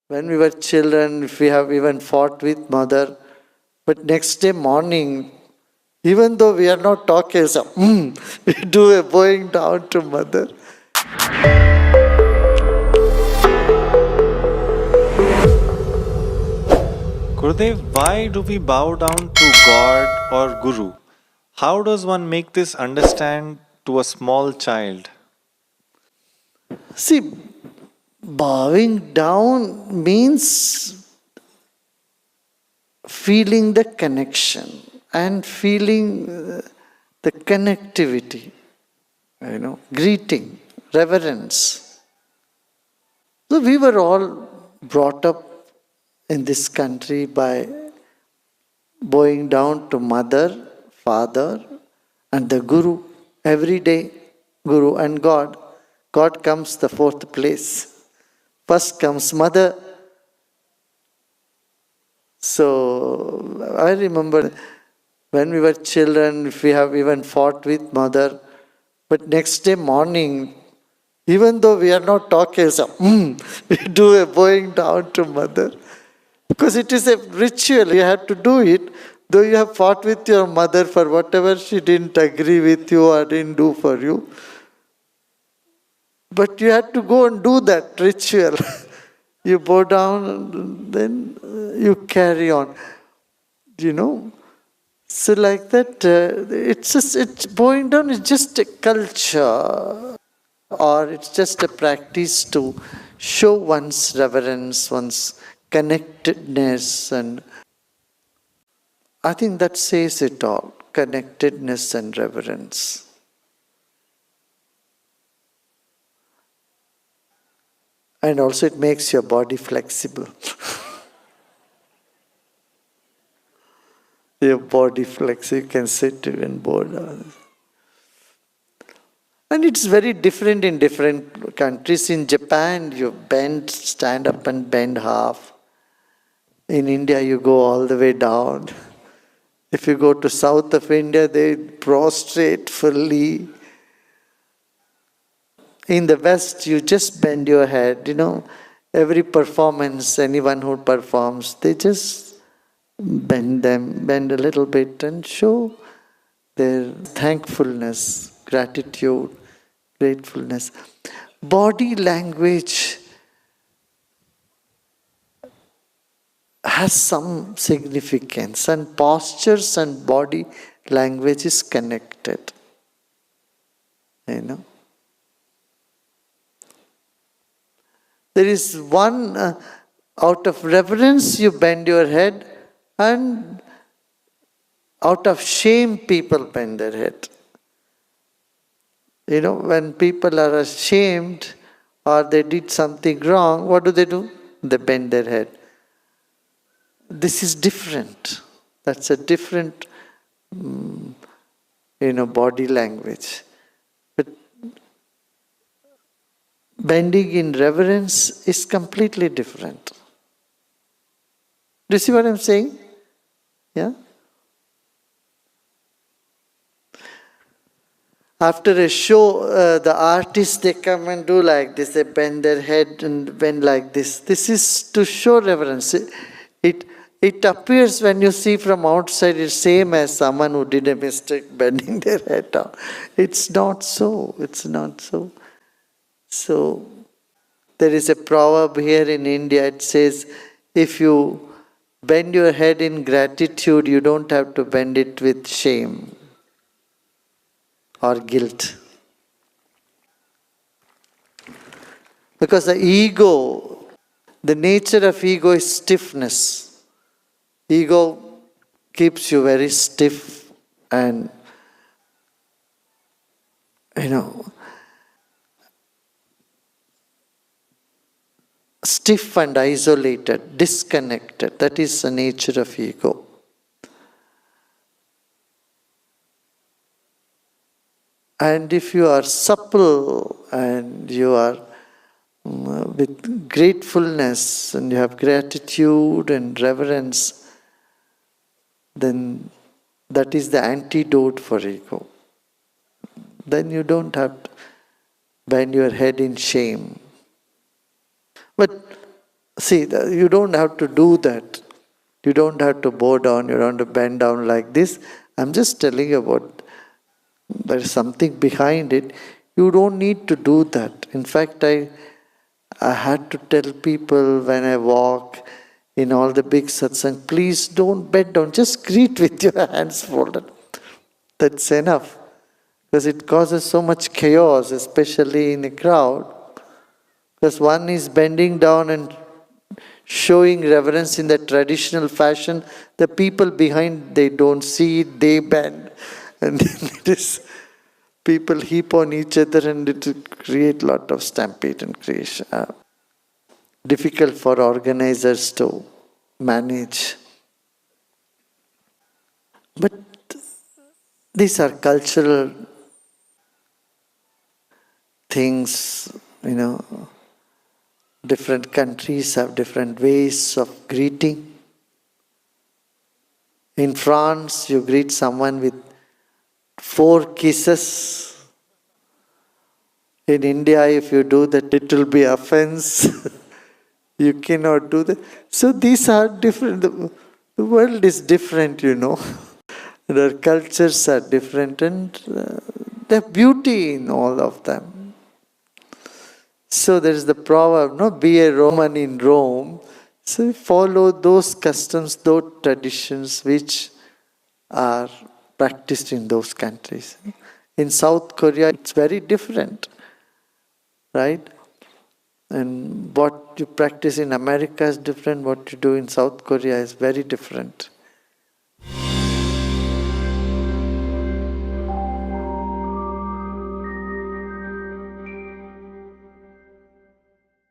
When we were children, if we have even fought with mother, but next day morning, even though we are not talking, so, we do a bowing down to mother. Gurudev, why do we bow down to God or Guru? How does one make this understand to a small child? See, bowing down means feeling the connection and feeling the connectivity, greeting, reverence. So we were all brought up in this country by bowing down to mother, father, and the Guru every day. Guru and God. God comes the fourth place. First comes mother. So I remember when we were children, if we have even fought with mother, but next day morning, even though we are not talking, so, we do a bowing down to mother. Because it is a ritual, you have to do it. Though you have fought with your mother for whatever she didn't agree with you or didn't do for you, but you have to go and do that ritual. You bow down, then you carry on. So like that, it's bowing down is just a culture, or it's just a practice to show one's reverence, one's connectedness, and I think that says it all, connectedness and reverence. And also it makes your body flexible. Your body flexible, you can sit even bow down. And it's very different in different countries. In Japan, you bend, stand up and bend half. In India, you go all the way down. If you go to south of India, they prostrate fully. In the West, you just bend your head. Every performance, anyone who performs, they just bend a little bit and show their thankfulness, gratitude, gratefulness. Body language has some significance, and postures and body language is connected. There is one, out of reverence you bend your head, and out of shame people bend their head. When people are ashamed or they did something wrong, what do? They bend their head. This is different. That's a different, body language. But bending in reverence is completely different. Do you see what I'm saying? Yeah? After a show, the artists, they come and do like this. They bend their head and bend like this. This is to show reverence. It appears when you see from outside, it's same as someone who did a mistake bending their head down. It's not so. It's not so. So, there is a proverb here in India. It says, if you bend your head in gratitude, you don't have to bend it with shame or guilt. Because the ego, the nature of ego is stiffness. Ego keeps you very stiff and, stiff and isolated, disconnected. That is the nature of ego. And if you are supple and you are with gratefulness and you have gratitude and reverence, then that is the antidote for ego. Then you don't have to bend your head in shame. But See, you don't have to do that. You don't have to bow down, you don't have to bend down like this. I'm just telling you about there is something behind it. You don't need to do that. In fact, I had to tell people when I walk in all the big satsang, please don't bend down, just greet with your hands folded. That's enough. Because it causes so much chaos, especially in a crowd. Because one is bending down and showing reverence in the traditional fashion. The people behind, they don't see it, they bend. And then it is, people heap on each other and it will create lot of stampede and creation. Difficult for organizers to manage. But these are cultural things, different countries have different ways of greeting. In France, you greet someone with 4 kisses. In India, if you do that, it will be offense. You cannot do that. So these are different. The world is different, Their cultures are different and the beauty in all of them. So there is the proverb, no, be a Roman in Rome. So follow those customs, those traditions which are practiced in those countries. In South Korea, it's very different, right? And what you practice in America is different, what you do in South Korea is very different.